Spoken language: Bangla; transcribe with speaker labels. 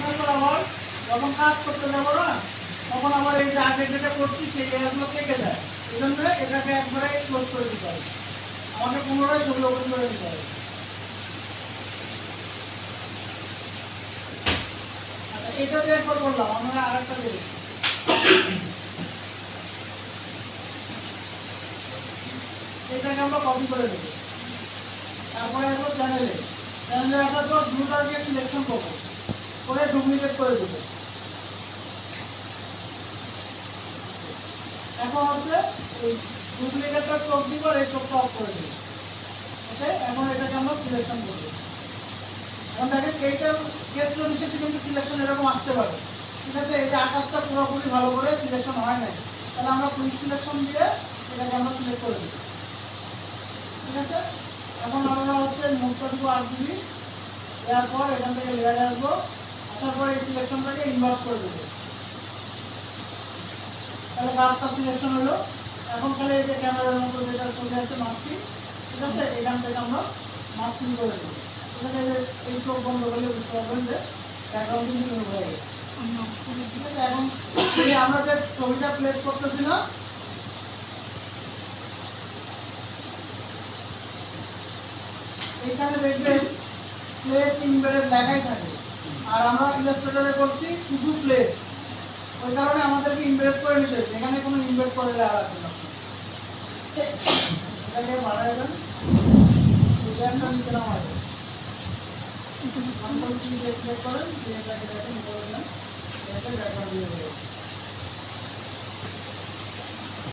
Speaker 1: বছর আবার যখন কাজ করতে যাবো না, তখন আবার এই যে আগে যেটা করছি সেই জায়গাগুলো থেকে যায়। এই জন্য এটাকে একবারে ক্লোজ করে দিতে হবে, আমাকে পুনরায় ছবি ওপেন করে দিতে হবে। আচ্ছা, এটা দিয়ে একবার বললাম, আমরা আরেকটা দেখি। এটাকে আমরা কপি করে দেবো, তারপরে আসবো চ্যানেলে। চ্যানেলে আসার পর দুটাকে সিলেকশন করবো, করে ডুপ্লিকেট করে দেবো। এখন হচ্ছে এই ডুপ্লিকেটটা চোখ দিব আর এই চোখটা অফ করে দেবো। ওকে, এখন এটাকে আমরা সিলেকশন করবো। এখন দেখেন এইটার ক্ষেত্র বিশেষে কিন্তু সিলেকশন এরকম আসতে পারে, ঠিক আছে। এই যে আকাশটা পুরোপুরি ভালো করে সিলেকশন হয় নাই, তাহলে আমরা কুইক সিলেকশন দিয়ে এটাকে আমরা সিলেক্ট করে দেবো, ঠিক আছে। এখন আমরা হচ্ছে মুখটা দিব RGB, দেওয়ার পর এখান থেকে লেয়ারে আসবো, আসার পর এই সিলেকশনটাকে ইনভার্স করে দেবো, তাহলে গাছটা সিলেকশন হলো। এখন খালি এই যে ক্যামেরার মতো যেটা চলে আসছে মাস্কিং, ঠিক আছে, এখান থেকে আমরা মাস্কিং করে দেবো। এখানে যে এই চোখ বন্ধ করলে বুঝতে পারবেন যে ব্যাকগ্রাউন্ড কিন্তু রিমুভ হয়ে গেছে, ঠিক আছে। এখন এই আমরা যে ছবিটা প্লেস করতেছি না, এখানে দেখবেন প্লেস ইমবেডেড লেখাই থাকে, আর আমরা ইলাস্ট্রেটরে করছি শুধু প্লেস, ওই কারণে আমাদেরকে ইমবেড করে নিতে হচ্ছে। এখানে কোনো ইমবেড করে দেওয়া লাগবে না, এটাকে বাড়াই দেন, ডিজাইনটা নিচে নামাই দেন, কন্ট্রোল কি সিলেক্ট করেন, এটাকে দেখেন করে দেন, এটাকে ব্যাকগ্রাউন্ড দিয়ে দেবেন।